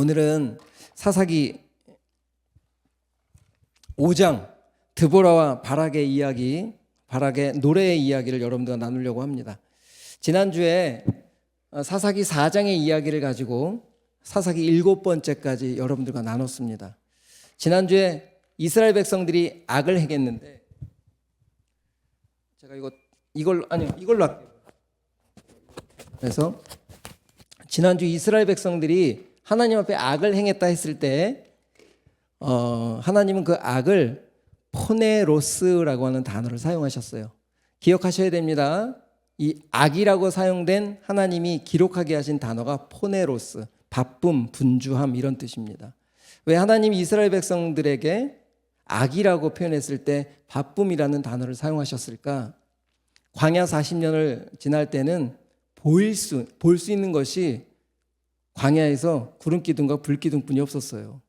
오늘은 사사기 5장 드보라와 바락의 이야기, 바락의 노래의 이야기를 여러분들과 나누려고 합니다. 지난주에 사사기 4장의 이야기를 가지고 사사기 7번째까지 여러분들과 나눴습니다. 지난주에 이스라엘 백성들이 악을 행했는데, 제가 이걸로 할게요. 그래서 지난주 이스라엘 백성들이 하나님 앞에 악을 행했다 했을 때 하나님은 그 악을 포네로스라고 하는 단어를 사용하셨어요. 기억하셔야 됩니다. 이 악이라고 사용된 하나님이 기록하게 하신 단어가 포네로스, 바쁨, 분주함 이런 뜻입니다. 왜 하나님이 이스라엘 백성들에게 악이라고 표현했을 때 바쁨이라는 단어를 사용하셨을까? 광야 40년을 지날 때는 볼 수 있는 것이 광야에서 구름기둥과 불기둥뿐이 없었어요.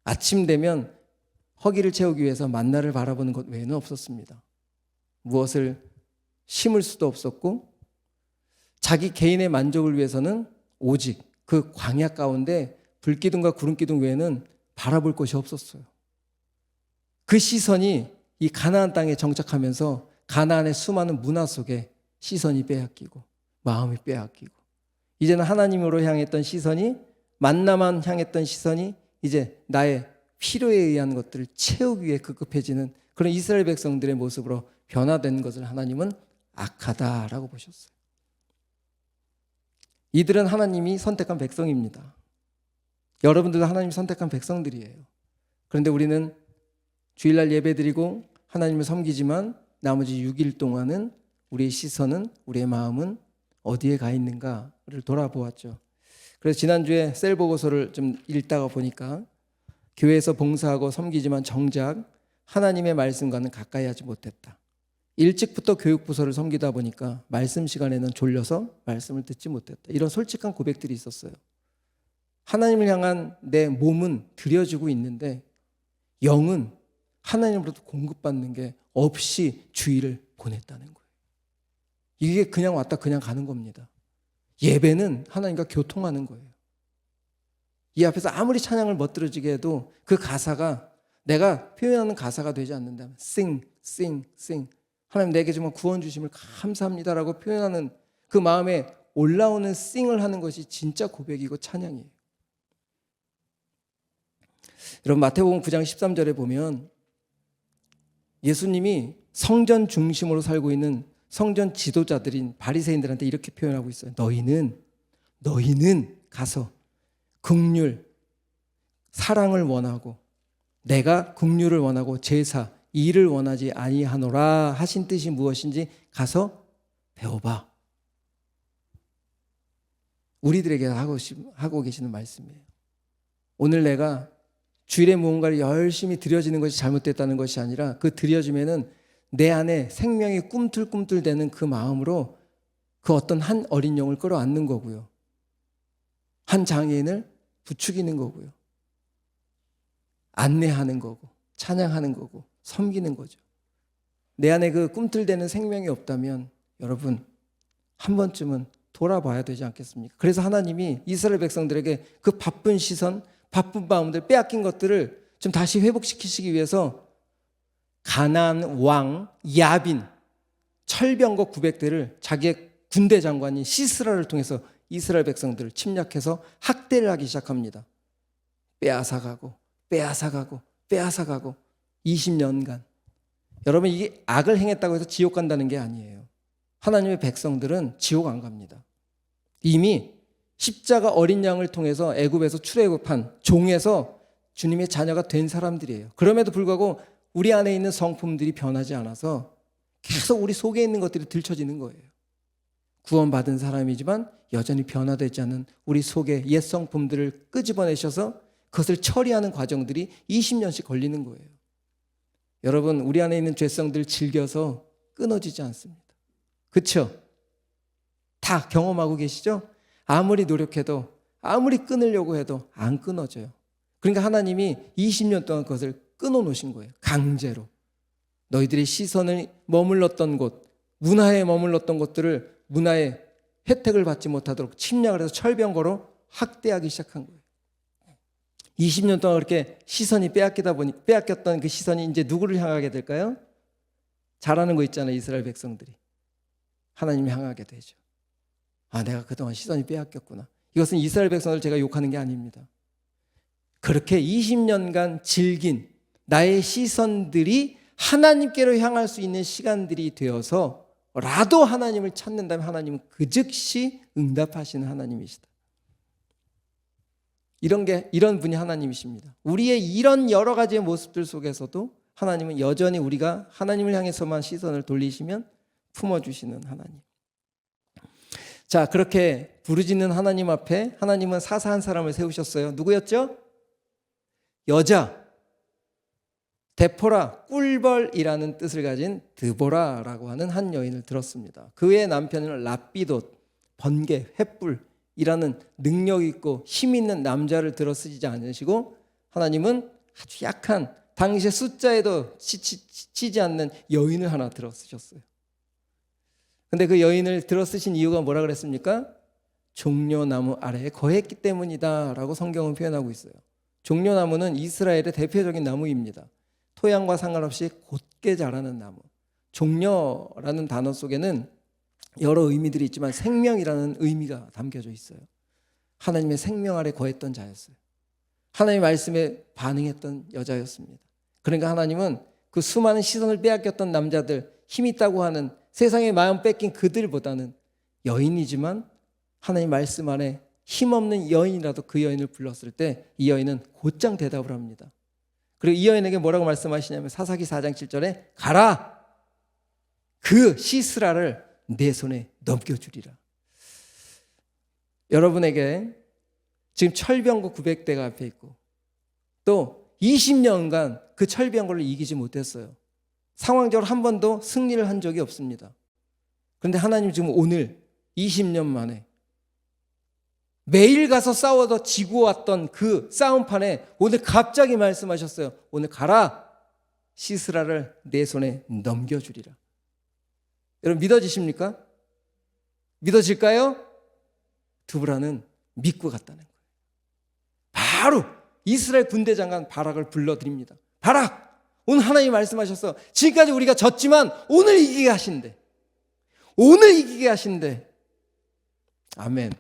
아침 되면 허기를 채우기 위해서 만나를 바라보는 것 외에는 없었습니다. 무엇을 심을 수도 없었고, 자기 개인의 만족을 위해서는 오직 그 광야 가운데 불기둥과 구름기둥 외에는 바라볼 것이 없었어요. 그 시선이 이 가나안 땅에 정착하면서 가나안의 수많은 문화 속에 시선이 빼앗기고 마음이 빼앗기고, 이제는 하나님으로 향했던 시선이, 만나만 향했던 시선이 이제 나의 필요에 의한 것들을 채우기 위해 급급해지는 그런 이스라엘 백성들의 모습으로 변화된 것을 하나님은 악하다라고 보셨어요. 이들은 하나님이 선택한 백성입니다. 여러분들도 하나님이 선택한 백성들이에요. 그런데 우리는 주일날 예배드리고 하나님을 섬기지만 나머지 6일 동안은 우리의 시선은, 우리의 마음은 어디에 가 있는가를 돌아보았죠. 그래서 지난주에 셀 보고서를 좀 읽다가 보니까 교회에서 봉사하고 섬기지만 정작 하나님의 말씀과는 가까이 하지 못했다. 일찍부터 교육부서를 섬기다 보니까 말씀 시간에는 졸려서 말씀을 듣지 못했다. 이런 솔직한 고백들이 있었어요. 하나님을 향한 내 몸은 드려지고 있는데 영은 하나님으로부터 공급받는 게 없이 주일을 보냈다는 거예요. 이게 그냥 왔다 그냥 가는 겁니다. 예배는 하나님과 교통하는 거예요. 이 앞에서 아무리 찬양을 멋들어지게 해도 그 가사가 내가 표현하는 가사가 되지 않는다면 sing, sing, sing, 하나님 내게 정말 구원 주심을 감사합니다라고 표현하는 그 마음에 올라오는 sing을 하는 것이 진짜 고백이고 찬양이에요. 여러분, 마태복음 9장 13절에 보면 예수님이 성전 중심으로 살고 있는 성전 지도자들인 바리새인들한테 이렇게 표현하고 있어요. 너희는 가서 긍휼, 사랑을 원하고 내가 긍휼을 원하고 제사, 일을 원하지 아니하노라 하신 뜻이 무엇인지 가서 배워봐. 우리들에게 하고 계시는 말씀이에요. 오늘 내가 주일에 무언가를 열심히 드려지는 것이 잘못됐다는 것이 아니라 그 드려짐에는 내 안에 생명이 꿈틀꿈틀대는 그 마음으로 그 어떤 한 어린 영을 끌어안는 거고요. 한 장애인을 부추기는 거고요. 안내하는 거고, 찬양하는 거고, 섬기는 거죠. 내 안에 그 꿈틀대는 생명이 없다면 여러분 한 번쯤은 돌아봐야 되지 않겠습니까? 그래서 하나님이 이스라엘 백성들에게 그 바쁜 시선, 바쁜 마음들, 빼앗긴 것들을 좀 다시 회복시키시기 위해서 가나안 왕 야빈 철병거 900대를 자기의 군대 장관인 시스라를 통해서 이스라엘 백성들을 침략해서 학대를 하기 시작합니다. 빼앗아가고 20년간. 여러분, 이게 악을 행했다고 해서 지옥 간다는 게 아니에요. 하나님의 백성들은 지옥 안 갑니다. 이미 십자가 어린 양을 통해서 애굽에서 출애굽한 종에서 주님의 자녀가 된 사람들이에요. 그럼에도 불구하고 우리 안에 있는 성품들이 변하지 않아서 계속 우리 속에 있는 것들이 들춰지는 거예요. 구원받은 사람이지만 여전히 변화되지 않은 우리 속의 옛 성품들을 끄집어내셔서 그것을 처리하는 과정들이 20년씩 걸리는 거예요. 여러분, 우리 안에 있는 죄성들 즐겨서 끊어지지 않습니다. 그렇죠? 다 경험하고 계시죠? 아무리 노력해도, 아무리 끊으려고 해도 안 끊어져요. 그러니까 하나님이 20년 동안 그것을 끊어놓으신 거예요. 강제로. 너희들이 시선을 머물렀던 곳, 문화에 머물렀던 것들을 문화의 혜택을 받지 못하도록 침략을 해서 철병거로 학대하기 시작한 거예요. 20년 동안 그렇게 시선이 빼앗겼던 그 시선이 이제 누구를 향하게 될까요? 잘하는 거 있잖아요. 이스라엘 백성들이 하나님을 향하게 되죠. 아, 내가 그동안 시선이 빼앗겼구나. 이것은 이스라엘 백성을 제가 욕하는 게 아닙니다. 그렇게 20년간 즐긴 나의 시선들이 하나님께로 향할 수 있는 시간들이 되어서라도 하나님을 찾는다면 하나님은 그 즉시 응답하시는 하나님이시다. 이런 분이 하나님이십니다. 우리의 이런 여러 가지의 모습들 속에서도 하나님은 여전히 우리가 하나님을 향해서만 시선을 돌리시면 품어주시는 하나님. 자, 그렇게 부르짖는 하나님 앞에 하나님은 사사한 사람을 세우셨어요. 누구였죠? 여자, 데포라, 꿀벌이라는 뜻을 가진 드보라라고 하는 한 여인을 들었습니다. 그의 남편은 랍비돗, 번개, 횃불이라는 능력 있고 힘 있는 남자를 들어 쓰지 않으시고 하나님은 아주 약한 당시의 숫자에도 치지 않는 여인을 하나 들어 쓰셨어요. 근데 그 여인을 들어 쓰신 이유가 뭐라 그랬습니까? 종려나무 아래에 거했기 때문이다 라고 성경은 표현하고 있어요. 종려나무는 이스라엘의 대표적인 나무입니다. 토양과 상관없이 곧게 자라는 나무. 종려라는 단어 속에는 여러 의미들이 있지만 생명이라는 의미가 담겨져 있어요. 하나님의 생명 아래 거했던 자였어요. 하나님의 말씀에 반응했던 여자였습니다. 그러니까 하나님은 그 수많은 시선을 빼앗겼던 남자들, 힘 있다고 하는 세상의 마음 뺏긴 그들보다는 여인이지만 하나님 말씀 안에 힘없는 여인이라도 그 여인을 불렀을 때 이 여인은 곧장 대답을 합니다. 그리고 이 여인에게 뭐라고 말씀하시냐면 사사기 4장 7절에 가라! 그 시스라를 내 손에 넘겨주리라. 여러분에게 지금 철병거 900대가 앞에 있고 또 20년간 그 철병거를 이기지 못했어요. 상황적으로 한 번도 승리를 한 적이 없습니다. 그런데 하나님 지금 오늘 20년 만에 매일 가서 싸워서 지고 왔던 그 싸움판에 오늘 갑자기 말씀하셨어요. 오늘 가라, 시스라를 내 손에 넘겨주리라. 여러분 믿어지십니까? 믿어질까요? 드보라는 믿고 갔다는 거예요. 바로 이스라엘 군대 장관 바락을 불러드립니다. 바락, 오늘 하나님이 말씀하셨어. 지금까지 우리가 졌지만 오늘 이기게 하신대. 오늘 이기게 하신대. 아멘.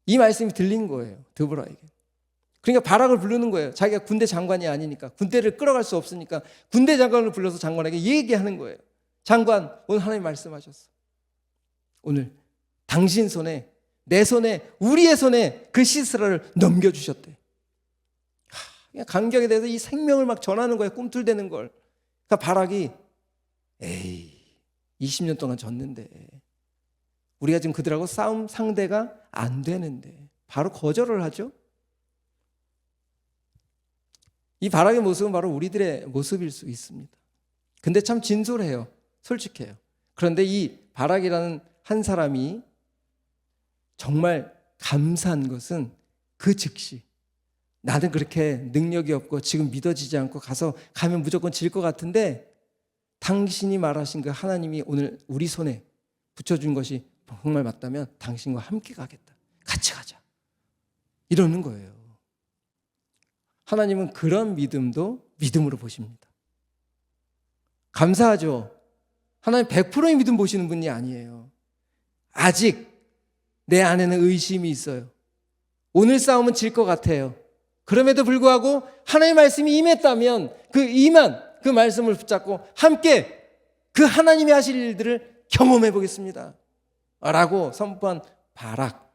이 말씀이 들린 거예요. 드보라에게. 그러니까 바락을 부르는 거예요. 자기가 군대 장관이 아니니까, 군대를 끌어갈 수 없으니까 군대 장관을 불러서 장관에게 얘기하는 거예요. 장관, 오늘 하나님 말씀하셨어. 오늘 당신 손에, 내 손에, 우리의 손에 그 시스라를 넘겨주셨대. 간격에 대해서 이 생명을 막 전하는 거예요. 꿈틀대는 걸. 그러니까 바락이 에이 20년 동안 졌는데 우리가 지금 그들하고 싸움 상대가 안 되는데 바로 거절을 하죠. 이 바락의 모습은 바로 우리들의 모습일 수 있습니다. 근데 참 진솔해요. 솔직해요. 그런데 이 바락이라는 한 사람이 정말 감사한 것은 그 즉시 나는 그렇게 능력이 없고 지금 믿어지지 않고 가면 무조건 질 것 같은데 당신이 말하신 그 하나님이 오늘 우리 손에 붙여준 것이 정말 맞다면 당신과 함께 가겠다. 같이 가자. 이러는 거예요. 하나님은 그런 믿음도 믿음으로 보십니다. 감사하죠. 하나님 100%의 믿음 보시는 분이 아니에요. 아직 내 안에는 의심이 있어요. 오늘 싸움은 질 것 같아요. 그럼에도 불구하고 하나님의 말씀이 임했다면 그 말씀을 붙잡고 함께 그 하나님이 하실 일들을 경험해 보겠습니다 라고 선포한 바락.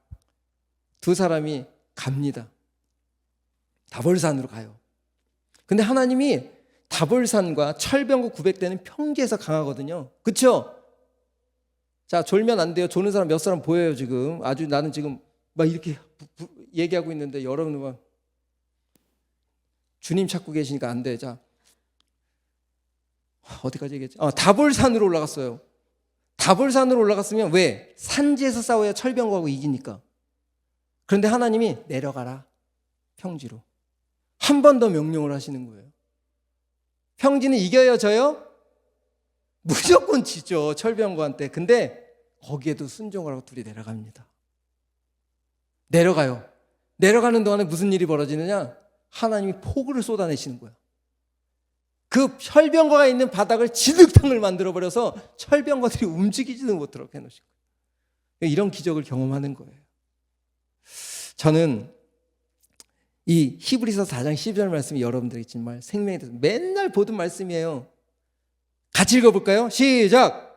두 사람이 갑니다. 다볼산으로 가요. 근데 하나님이 다볼산과 철병거 900대는 평지에서 강하거든요. 그렇죠? 자, 졸면 안 돼요. 조는 사람 몇 사람 보여요 지금. 아주 나는 지금 막 이렇게 얘기하고 있는데 여러분은 막 주님 찾고 계시니까 안 돼. 자, 어디까지 얘기했지? 다볼산으로 올라갔어요. 다볼산으로 올라갔으면 왜? 산지에서 싸워야 철병거하고 이기니까. 그런데 하나님이 내려가라. 평지로. 한 번 더 명령을 하시는 거예요. 평지는 이겨요 져요? 무조건 지죠. 철병거한테. 근데 거기에도 순종을 하고 둘이 내려갑니다. 내려가요. 내려가는 동안에 무슨 일이 벌어지느냐? 하나님이 폭우를 쏟아내시는 거야. 그 철병거가 있는 바닥을 진흙탕을 만들어버려서 철병거들이 움직이지도 못하도록 해놓으신 거예요. 이런 기적을 경험하는 거예요. 저는 이 히브리서 4장 12절 말씀이 여러분들에게 정말 생명이 돼서 맨날 보던 말씀이에요. 같이 읽어볼까요? 시작!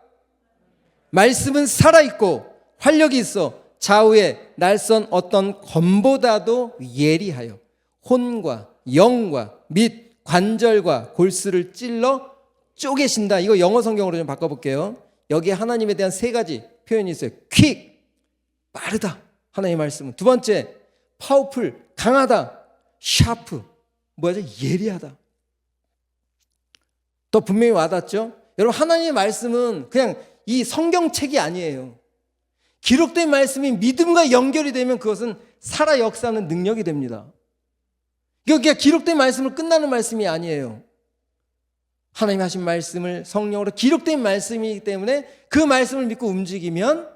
말씀은 살아있고 활력이 있어 좌우에 날선 어떤 검보다도 예리하여 혼과 영과 및 관절과 골수를 찔러 쪼개신다. 이거 영어 성경으로 좀 바꿔볼게요. 여기에 하나님에 대한 세 가지 표현이 있어요. 퀵, 빠르다. 하나님의 말씀은. 두 번째, 파워풀, 강하다. 샤프, 뭐죠? 예리하다. 더 분명히 와닿죠? 여러분, 하나님의 말씀은 그냥 이 성경책이 아니에요. 기록된 말씀이 믿음과 연결이 되면 그것은 살아 역사하는 능력이 됩니다. 이게 기록된 말씀을 끝나는 말씀이 아니에요. 하나님 하신 말씀을 성령으로 기록된 말씀이기 때문에 그 말씀을 믿고 움직이면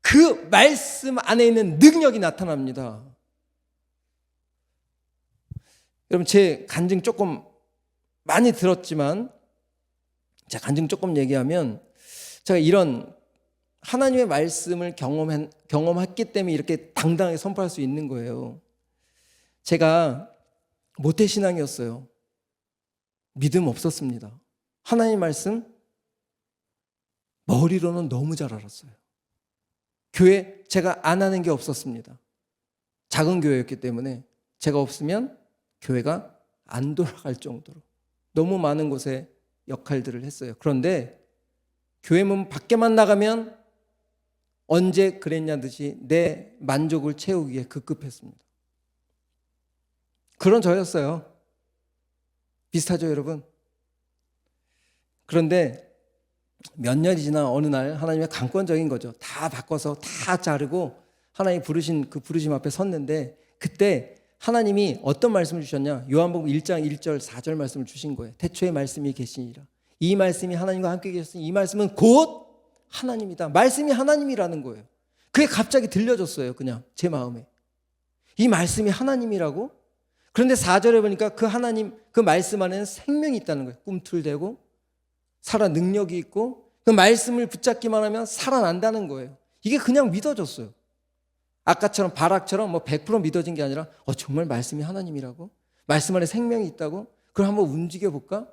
그 말씀 안에 있는 능력이 나타납니다. 여러분, 제 간증 조금 많이 들었지만 제가 간증 조금 얘기하면 제가 이런 하나님의 말씀을 경험했기 때문에 이렇게 당당하게 선포할 수 있는 거예요. 제가 모태신앙이었어요. 믿음 없었습니다. 하나님 말씀 머리로는 너무 잘 알았어요. 교회 제가 안 하는 게 없었습니다. 작은 교회였기 때문에 제가 없으면 교회가 안 돌아갈 정도로 너무 많은 곳에 역할들을 했어요. 그런데 교회 문 밖에만 나가면 언제 그랬냐 듯이 내 만족을 채우기에 급급했습니다. 그런 저였어요. 비슷하죠, 여러분? 그런데 몇 년이 지나 어느 날 하나님의 강권적인 거죠. 다 바꿔서 다 자르고 하나님이 부르신 그 부르심 앞에 섰는데 그때 하나님이 어떤 말씀을 주셨냐? 요한복음 1장 1절 4절 말씀을 주신 거예요. 태초에 말씀이 계시니라. 이 말씀이 하나님과 함께 계셨으니 이 말씀은 곧 하나님이다. 말씀이 하나님이라는 거예요. 그게 갑자기 들려졌어요. 그냥 제 마음에. 이 말씀이 하나님이라고? 그런데 4절에 보니까 그 하나님, 그 말씀 안에는 생명이 있다는 거예요. 꿈틀대고 살아 능력이 있고 그 말씀을 붙잡기만 하면 살아난다는 거예요. 이게 그냥 믿어졌어요. 아까처럼 바락처럼 뭐 100% 믿어진 게 아니라 정말 말씀이 하나님이라고? 말씀 안에 생명이 있다고? 그럼 한번 움직여볼까?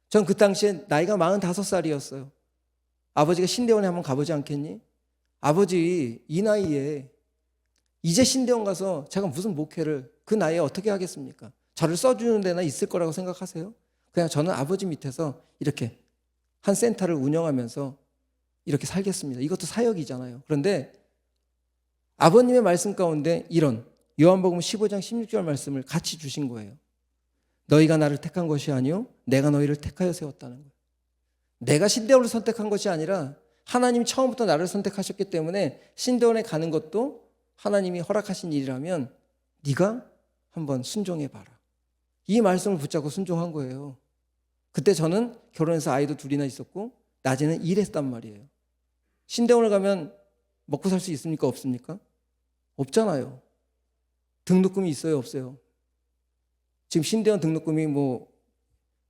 전 그 당시에 나이가 45살이었어요. 아버지가 신대원에 한번 가보지 않겠니? 아버지 이 나이에 이제 신대원 가서 제가 무슨 목회를 그 나이에 어떻게 하겠습니까? 저를 써주는 데나 있을 거라고 생각하세요? 그냥 저는 아버지 밑에서 이렇게 한 센터를 운영하면서 이렇게 살겠습니다. 이것도 사역이잖아요. 그런데 아버님의 말씀 가운데 이런 요한복음 15장 16절 말씀을 같이 주신 거예요. 너희가 나를 택한 것이 아니요 내가 너희를 택하여 세웠다는 거예요. 내가 신대원을 선택한 것이 아니라 하나님이 처음부터 나를 선택하셨기 때문에 신대원에 가는 것도 하나님이 허락하신 일이라면 네가 한번 순종해봐라. 이 말씀을 붙잡고 순종한 거예요. 그때 저는 결혼해서 아이도 둘이나 있었고 낮에는 일했단 말이에요. 신대원을 가면 먹고 살 수 있습니까? 없습니까? 없잖아요. 등록금이 있어요? 없어요? 지금 신대원 등록금이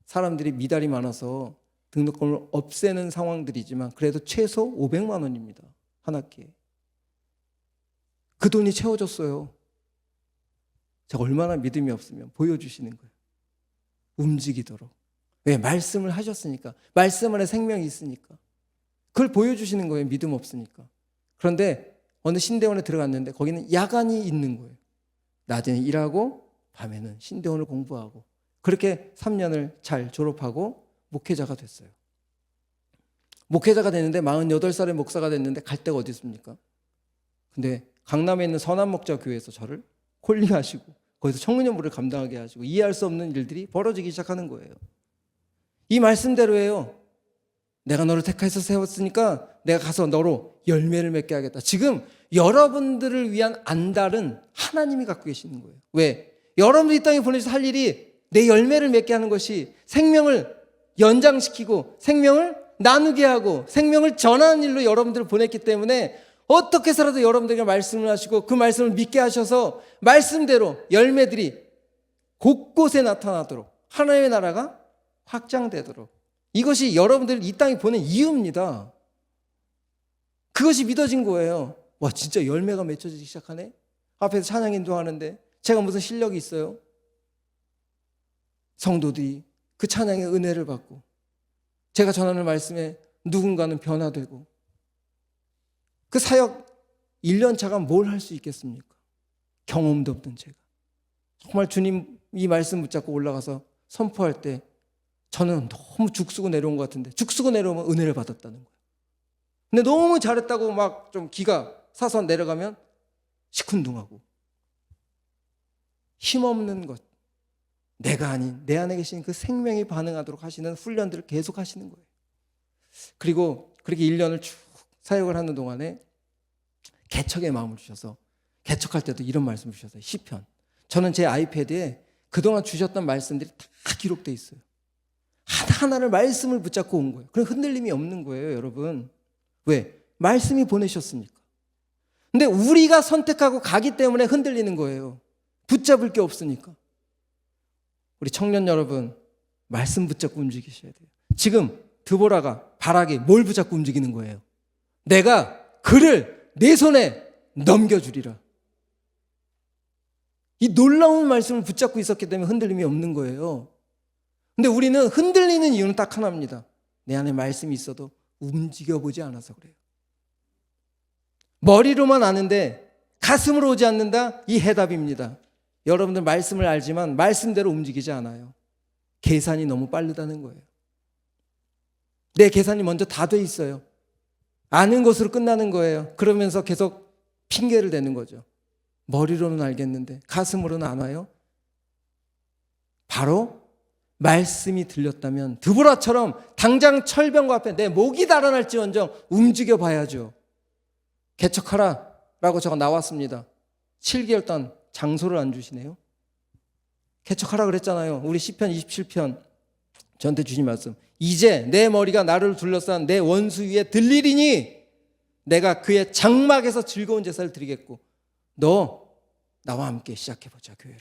사람들이 미달이 많아서 등록금을 없애는 상황들이지만 그래도 최소 500만 원입니다. 한 학기에. 그 돈이 채워졌어요. 제가 얼마나 믿음이 없으면 보여주시는 거예요. 움직이도록. 왜? 말씀을 하셨으니까. 말씀 안에 생명이 있으니까. 그걸 보여주시는 거예요. 믿음 없으니까. 그런데 어느 신대원에 들어갔는데 거기는 야간이 있는 거예요. 낮에는 일하고 밤에는 신대원을 공부하고 그렇게 3년을 잘 졸업하고 목회자가 됐어요. 목회자가 됐는데 48살의 목사가 됐는데 갈 데가 어디 있습니까? 근데 강남에 있는 선한목자교회에서 저를 콜링하시고 거기서 청년부를 감당하게 하시고 이해할 수 없는 일들이 벌어지기 시작하는 거예요. 이 말씀대로예요. 내가 너를 택해서 세웠으니까 내가 가서 너로 열매를 맺게 하겠다. 지금 여러분들을 위한 안달은 하나님이 갖고 계시는 거예요. 왜? 여러분들이 이 땅에 보내셔서 할 일이 내 열매를 맺게 하는 것이 생명을 연장시키고 생명을 나누게 하고 생명을 전하는 일로 여러분들을 보냈기 때문에 어떻게 해서라도 여러분들에게 말씀을 하시고 그 말씀을 믿게 하셔서 말씀대로 열매들이 곳곳에 나타나도록 하나님의 나라가 확장되도록 이것이 여러분들 이 땅에 보낸 이유입니다. 그것이 믿어진 거예요. 와, 진짜 열매가 맺혀지기 시작하네. 앞에서 찬양 인도하는데 제가 무슨 실력이 있어요? 성도들이 그 찬양의 은혜를 받고 제가 전하는 말씀에 누군가는 변화되고 그 사역 1년 차가 뭘 할 수 있겠습니까? 경험도 없던 제가 정말 주님 이 말씀 붙잡고 올라가서 선포할 때 저는 너무 죽쓰고 내려온 것 같은데 죽쓰고 내려오면 은혜를 받았다는 거예요. 근데 너무 잘했다고 막 좀 기가 사서 내려가면 시큰둥하고 힘없는 것, 내가 아닌 내 안에 계신 그 생명이 반응하도록 하시는 훈련들을 계속 하시는 거예요. 그리고 그렇게 1년을 쭉 사역을 하는 동안에 개척의 마음을 주셔서 개척할 때도 이런 말씀을 주셨어요. 시편. 저는 제 아이패드에 그동안 주셨던 말씀들이 다 기록되어 있어요. 하나하나를 말씀을 붙잡고 온 거예요. 그럼 흔들림이 없는 거예요, 여러분. 왜? 말씀이 보내셨으니까. 근데 우리가 선택하고 가기 때문에 흔들리는 거예요. 붙잡을 게 없으니까. 우리 청년 여러분, 말씀 붙잡고 움직이셔야 돼요. 지금 드보라가 바락에 뭘 붙잡고 움직이는 거예요? 내가 그를 내 손에 넘겨주리라. 이 놀라운 말씀을 붙잡고 있었기 때문에 흔들림이 없는 거예요. 근데 우리는 흔들리는 이유는 딱 하나입니다. 내 안에 말씀이 있어도 움직여보지 않아서 그래요. 머리로만 아는데 가슴으로 오지 않는다? 이 해답입니다. 여러분들 말씀을 알지만 말씀대로 움직이지 않아요. 계산이 너무 빠르다는 거예요. 내 계산이 먼저 다 돼 있어요. 아는 것으로 끝나는 거예요. 그러면서 계속 핑계를 대는 거죠. 머리로는 알겠는데 가슴으로는 안 와요. 바로 말씀이 들렸다면 드보라처럼 당장 철병과 앞에 내 목이 달아날지언정 움직여 봐야죠. 개척하라 라고 저가 나왔습니다. 7개월 동안 장소를 안 주시네요. 개척하라 그랬잖아요. 우리 시편 27편 저한테 주신 말씀. 이제 내 머리가 나를 둘러싼 내 원수 위에 들리리니 내가 그의 장막에서 즐거운 제사를 드리겠고 너 나와 함께 시작해보자 교회를.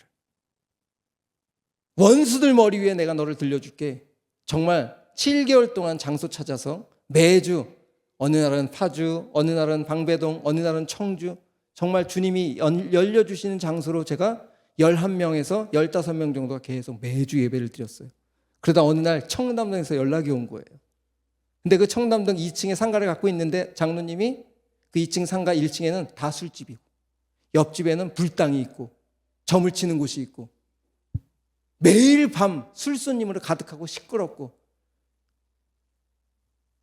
원수들 머리 위에 내가 너를 들려줄게. 정말 7개월 동안 장소 찾아서 매주 어느 날은 파주, 어느 날은 방배동, 어느 날은 청주 정말 주님이 열려주시는 장소로 제가 11명에서 15명 정도가 계속 매주 예배를 드렸어요. 그러다 어느 날 청담동에서 연락이 온 거예요. 근데 그 청담동 2층에 상가를 갖고 있는데 장로님이 그 2층 상가 1층에는 다 술집이고 옆집에는 불당이 있고 점을 치는 곳이 있고 매일 밤 술손님으로 가득하고 시끄럽고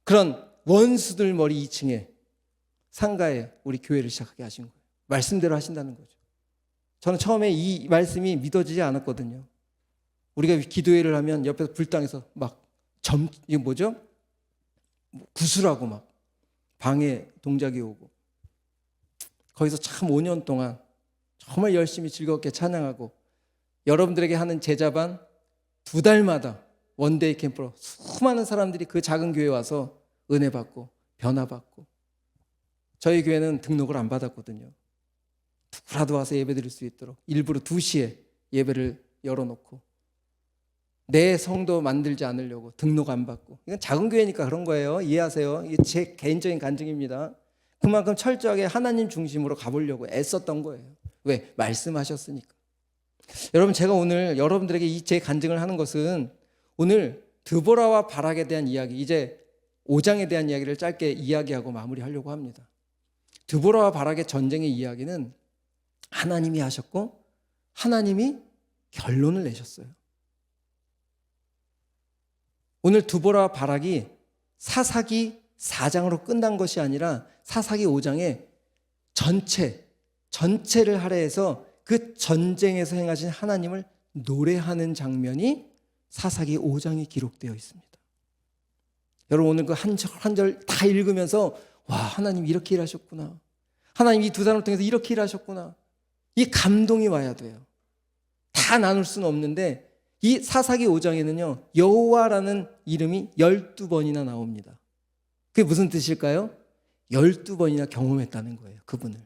그런 원수들 머리 2층에 상가에 우리 교회를 시작하게 하신 거예요. 말씀대로 하신다는 거죠. 저는 처음에 이 말씀이 믿어지지 않았거든요. 우리가 기도회를 하면 옆에서 불당에서 막 이게 뭐죠? 구슬하고 막 방해 동작이 오고 거기서 참 5년 동안 정말 열심히 즐겁게 찬양하고 여러분들에게 하는 제자반 2달마다 원데이 캠프로 수많은 사람들이 그 작은 교회에 와서 은혜 받고 변화 받고 저희 교회는 등록을 안 받았거든요. 누구라도 와서 예배 드릴 수 있도록 일부러 2시에 예배를 열어놓고 내 성도 만들지 않으려고 등록 안 받고 이건 작은 교회니까 그런 거예요. 이해하세요. 이게 제 개인적인 간증입니다. 그만큼 철저하게 하나님 중심으로 가보려고 애썼던 거예요. 왜? 말씀하셨으니까. 여러분 제가 오늘 여러분들에게 이 제 간증을 하는 것은 오늘 드보라와 바락에 대한 이야기 이제 5장에 대한 이야기를 짧게 이야기하고 마무리하려고 합니다. 드보라와 바락의 전쟁의 이야기는 하나님이 하셨고 하나님이 결론을 내셨어요. 오늘 드보라와 바락이 사사기 4장으로 끝난 것이 아니라 사사기 5장에 전체를 할애해서 그 전쟁에서 행하신 하나님을 노래하는 장면이 사사기 5장에 기록되어 있습니다. 여러분 오늘 그 한 절 한 절 다 읽으면서 와 하나님 이렇게 일하셨구나. 하나님 이 2 사람을 통해서 이렇게 일하셨구나. 이 감동이 와야 돼요. 다 나눌 수는 없는데 이 사사기 5장에는요 여호와라는 이름이 12번이나 나옵니다. 그게 무슨 뜻일까요? 12번이나 경험했다는 거예요. 그분을.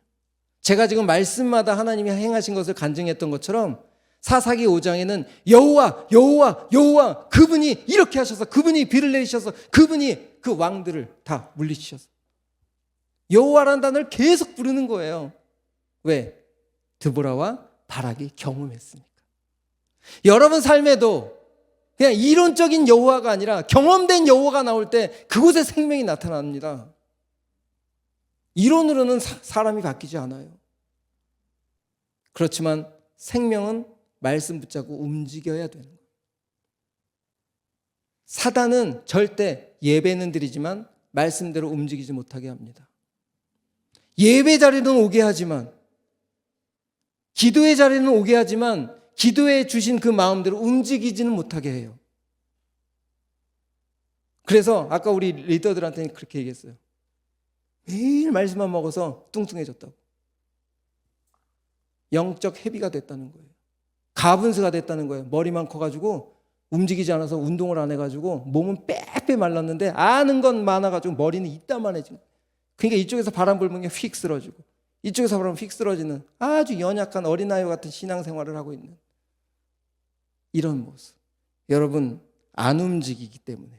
제가 지금 말씀마다 하나님이 행하신 것을 간증했던 것처럼 사사기 5장에는 여호와 여호와 여호와 그분이 이렇게 하셔서 그분이 비를 내리셔서 그분이 그 왕들을 다 물리치셔서 여호와라는 단어를 계속 부르는 거예요. 왜? 드보라와 바락이 경험했으니까. 여러분 삶에도 그냥 이론적인 여호와가 아니라 경험된 여호와가 나올 때 그곳에 생명이 나타납니다. 이론으로는 사람이 바뀌지 않아요. 그렇지만 생명은 말씀 붙잡고 움직여야 되는 거예요. 사단은 절대 예배는 드리지만 말씀대로 움직이지 못하게 합니다. 예배 자리는 오게 하지만, 기도의 자리는 오게 하지만 기도해 주신 그 마음대로 움직이지는 못하게 해요. 그래서 아까 우리 리더들한테는 그렇게 얘기했어요. 매일 말씀만 먹어서 뚱뚱해졌다고. 영적 헤비가 됐다는 거예요. 가분수가 됐다는 거예요. 머리만 커가지고 움직이지 않아서 운동을 안 해가지고 몸은 빼빼 말랐는데 아는 건 많아가지고 머리는 이따만해진 거예요. 그러니까 이쪽에서 바람 불면 휙 쓰러지고 이쪽에서 바람 휙 쓰러지는 아주 연약한 어린아이 같은 신앙생활을 하고 있는 이런 모습. 여러분, 안 움직이기 때문에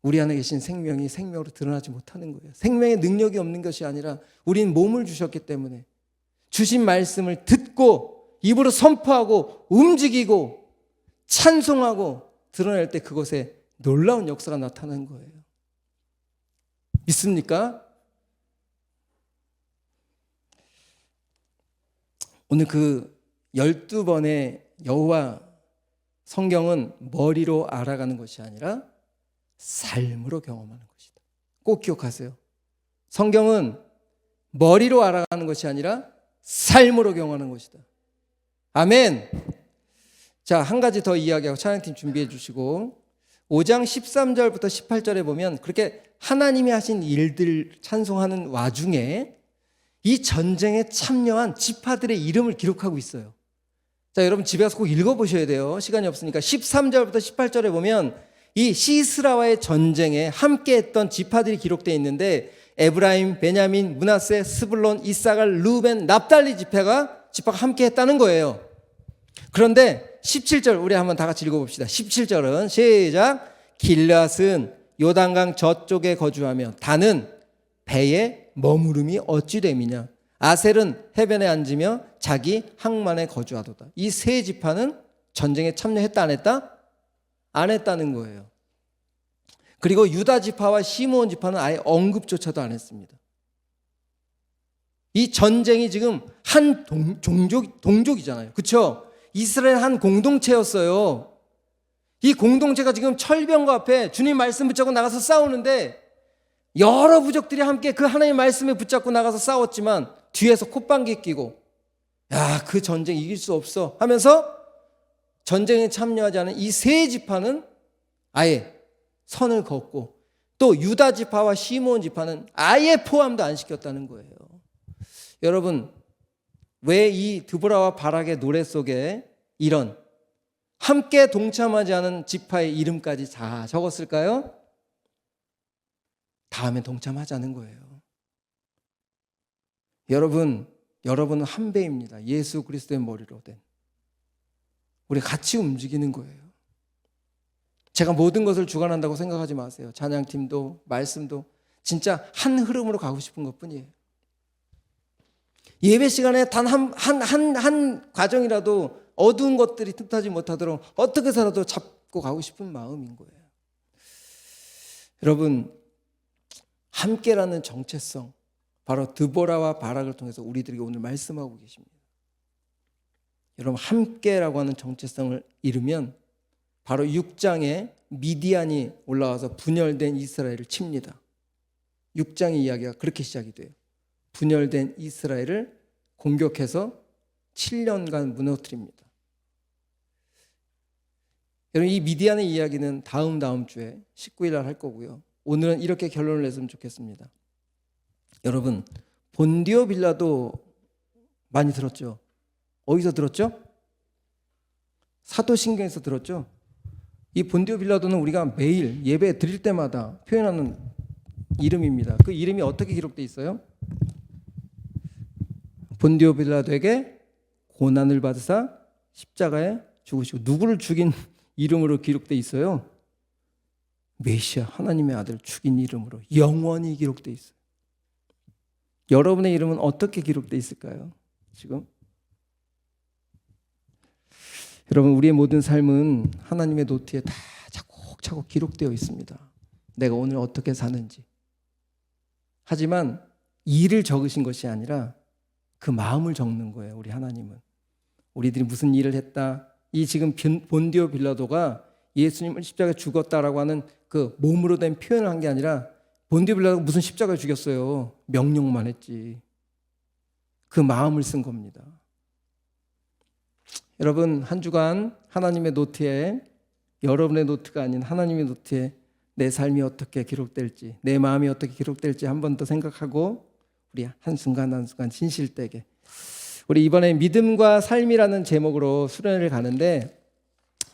우리 안에 계신 생명이 생명으로 드러나지 못하는 거예요. 생명의 능력이 없는 것이 아니라 우리는 몸을 주셨기 때문에 주신 말씀을 듣고 입으로 선포하고 움직이고 찬송하고 드러낼 때 그것에 놀라운 역사가 나타나는 거예요. 믿습니까? 오늘 그 12번의 여호와 성경은 머리로 알아가는 것이 아니라 삶으로 경험하는 것이다. 꼭 기억하세요. 성경은 머리로 알아가는 것이 아니라 삶으로 경험하는 것이다. 아멘. 자, 한 가지 더 이야기하고 찬양팀 준비해 주시고 5장 13절부터 18절에 보면 그렇게 하나님이 하신 일들 찬송하는 와중에 이 전쟁에 참여한 지파들의 이름을 기록하고 있어요. 자, 여러분 집에 가서 꼭 읽어보셔야 돼요. 시간이 없으니까 13절부터 18절에 보면 이 시스라와의 전쟁에 함께했던 지파들이 기록되어 있는데 에브라임, 베냐민, 므낫세, 스불론, 이사갈, 루벤, 납달리 지파가 함께했다는 거예요. 그런데 17절 우리 한번 다 같이 읽어봅시다. 17절은 시작. 길앗은 요단강 저쪽에 거주하며 단은 배에 머무름이 어찌 됨이냐. 아셀은 해변에 앉으며 자기 항만에 거주하도다. 이 세 지파는 전쟁에 참여했다 안 했다? 안 했다는 거예요. 그리고 유다 지파와 시므온 지파는 아예 언급조차도 안 했습니다. 이 전쟁이 지금 한 동족이잖아요. 그렇죠? 이스라엘 한 공동체였어요. 이 공동체가 지금 철병과 앞에 주님 말씀 붙잡고 나가서 싸우는데 여러 부족들이 함께 그 하나님의 말씀에 붙잡고 나가서 싸웠지만 뒤에서 콧방귀 끼고 야, 그 전쟁 이길 수 없어 하면서 전쟁에 참여하지 않은 이 세 지파는 아예 선을 걷고 또 유다 지파와 시므온 지파는 아예 포함도 안 시켰다는 거예요. 여러분, 왜 이 드보라와 바락의 노래 속에 이런 함께 동참하지 않은 지파의 이름까지 다 적었을까요? 다음에 동참하자는 거예요. 여러분은 한 배입니다. 예수 그리스도의 머리로 된. 우리 같이 움직이는 거예요. 제가 모든 것을 주관한다고 생각하지 마세요. 찬양팀도 말씀도 진짜 한 흐름으로 가고 싶은 것뿐이에요. 예배 시간에 단 한 과정이라도 어두운 것들이 틈타지 못하도록 어떻게 해서라도 잡고 가고 싶은 마음인 거예요. 여러분, 함께라는 정체성, 바로 드보라와 바락을 통해서 우리들에게 오늘 말씀하고 계십니다. 여러분, 함께라고 하는 정체성을 잃으면 바로 6장에 미디안이 올라와서 분열된 이스라엘을 칩니다. 6장의 이야기가 그렇게 시작이 돼요. 분열된 이스라엘을 공격해서 7년간 무너뜨립니다. 여러분, 이 미디안의 이야기는 다음 주에 19일 날 할 거고요. 오늘은 이렇게 결론을 냈으면 좋겠습니다. 여러분, 본디오 빌라도 많이 들었죠? 어디서 들었죠? 사도신경에서 들었죠? 이 본디오 빌라도는 우리가 매일 예배 드릴 때마다 표현하는 이름입니다. 그 이름이 어떻게 기록되어 있어요? 본디오 빌라도에게 고난을 받으사 십자가에 죽으시고 누구를 죽인 이름으로 기록되어 있어요? 메시아 하나님의 아들 죽인 이름으로 영원히 기록되어 있어요. 여러분의 이름은 어떻게 기록되어 있을까요? 지금 여러분, 우리의 모든 삶은 하나님의 노트에 다 차곡차곡 기록되어 있습니다. 내가 오늘 어떻게 사는지. 하지만 일을 적으신 것이 아니라 그 마음을 적는 거예요. 우리 하나님은 우리들이 무슨 일을 했다, 이 지금 본디오 빌라도가 예수님을 십자가에 죽었다라고 하는 그 몸으로 된 표현을 한 게 아니라, 본디오 빌라도가 무슨 십자가에 죽였어요? 명령만 했지. 그 마음을 쓴 겁니다. 여러분, 한 주간 하나님의 노트에, 여러분의 노트가 아닌 하나님의 노트에 내 삶이 어떻게 기록될지, 내 마음이 어떻게 기록될지 한 번 더 생각하고 우리 한순간 한순간 진실되게, 우리 이번에 믿음과 삶이라는 제목으로 수련회를 가는데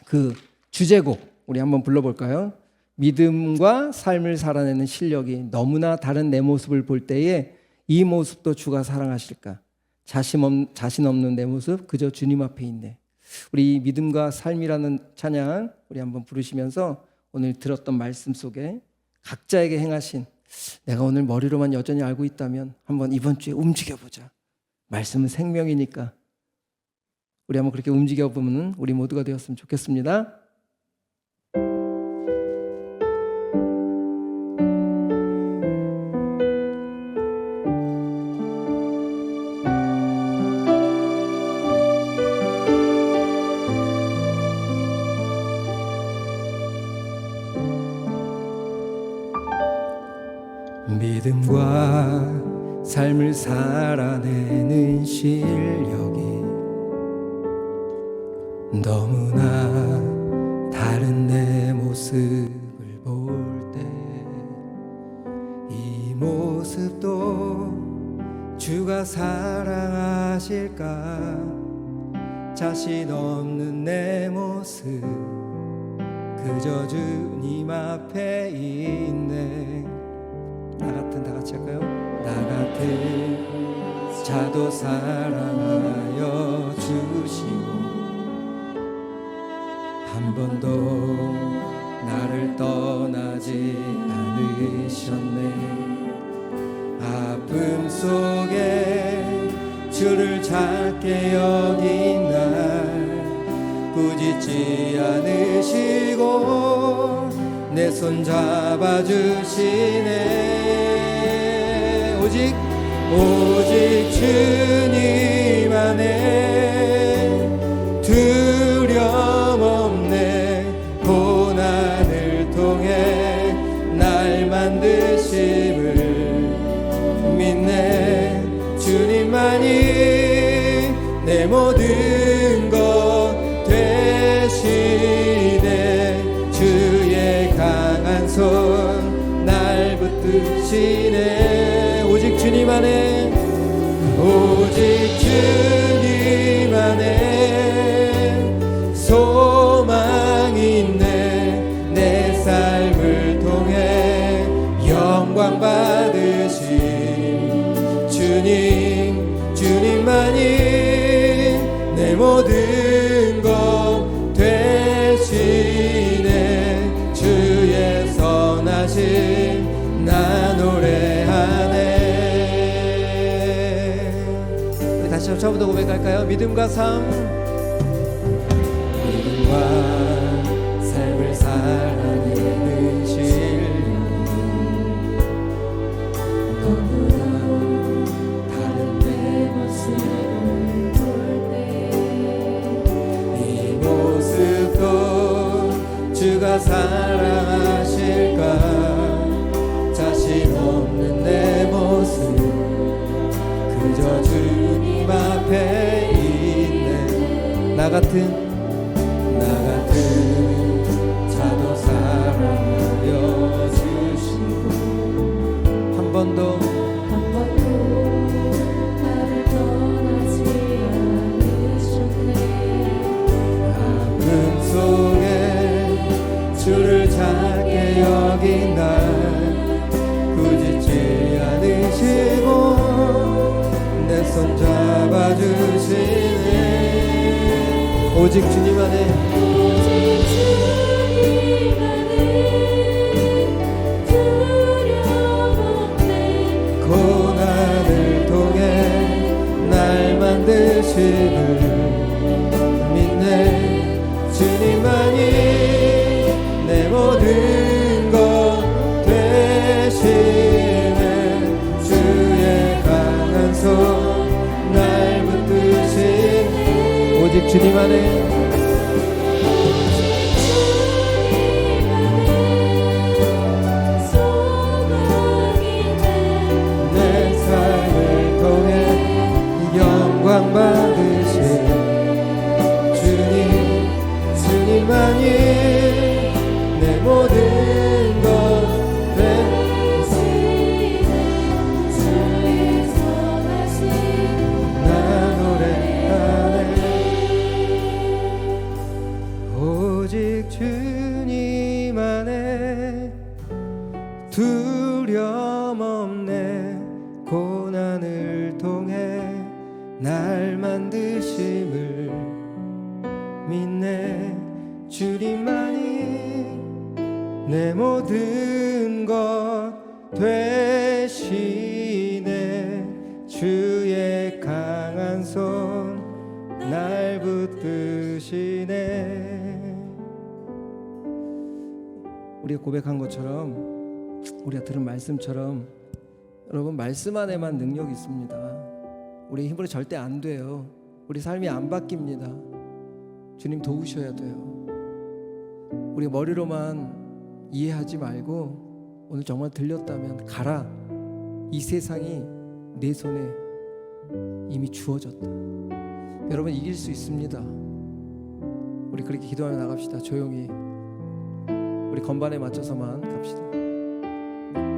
그 주제곡 우리 한번 불러볼까요? 믿음과 삶을 살아내는 실력이 너무나 다른 내 모습을 볼 때에 이 모습도 주가 사랑하실까? 자신 없는 내 모습 그저 주님 앞에 있네. 우리 믿음과 삶이라는 찬양 우리 한번 부르시면서 오늘 들었던 말씀 속에 각자에게 행하신, 내가 오늘 머리로만 여전히 알고 있다면 한번 이번 주에 움직여보자. 말씀은 생명이니까 우리 한번 그렇게 움직여보면 우리 모두가 되었으면 좋겠습니다. 믿음과 삶을 살아내는 실력이 너무나 다른 내 모습을 볼 때 이 모습도 주가 사랑하실까? 자신 없는 내 모습 그저 주님 앞에 있네. 나 같은, 다 같이 할까요? 나 같은 자도 사랑하여 주시고 한 번도 나를 떠나지 않으셨네. 아픔 속에 주를 작게 여긴 날 꾸짖지 않으시고 내 손 잡아주시네. 오직 주님 안에 두려움 없네. 고난을 통해 날 만드심을 믿네. 주님만이 내 모든 것 되시네. 주의 강한 손 날 붙드시네. 오직 주님 안에, 오직 주님 안에 소망이 있네. 내 삶을 통해 영광 받으신 주님만이 내 모든 것 되시네. 주의 선하심 나 노래하네. 우리 다시 처음부터 고백할까요? 믿음과 삶, 믿음과 삶을 살아내는 실력 너무나 다른 내 모습을 볼 때 이 모습도 주가 사랑하실까? 자신 없는 내 모습 그저 주님 앞에 있네. 나 같은 자도 사랑하여 주시고 한 번도 나를 떠나지 않으셨네. 아픔 속에 주를 작게 여긴 날 꾸짖지 않으시고 내 손 잡아주시네. 오직 주님 안에 고난을 통해 날 만드심을 믿네. 주님만이 내 모든 것 되시네. 주의 강한 손 날 붙드시네. 오직 주님 안에 영광 받으신 주님, 주님만이 내 모든 것 되시네. 주의 선하심 나 노래하네. 오직 주님 안에 두려움 없네. 고난을 통해 날 만드심을 믿네. 주님만이 내 모든 것 되시네. 주의 강한 손 날 붙드시네. 우리가 고백한 것처럼, 우리가 들은 말씀처럼 여러분, 말씀 안에만 능력이 있습니다. 우리 힘으로 절대 안 돼요. 우리 삶이 안 바뀝니다. 주님 도우셔야 돼요. 우리 머리로만 이해하지 말고 오늘 정말 들렸다면 가라. 이 세상이 내 손에 이미 주어졌다. 여러분, 이길 수 있습니다. 우리 그렇게 기도하며 나갑시다. 조용히 우리 건반에 맞춰서만 갑시다.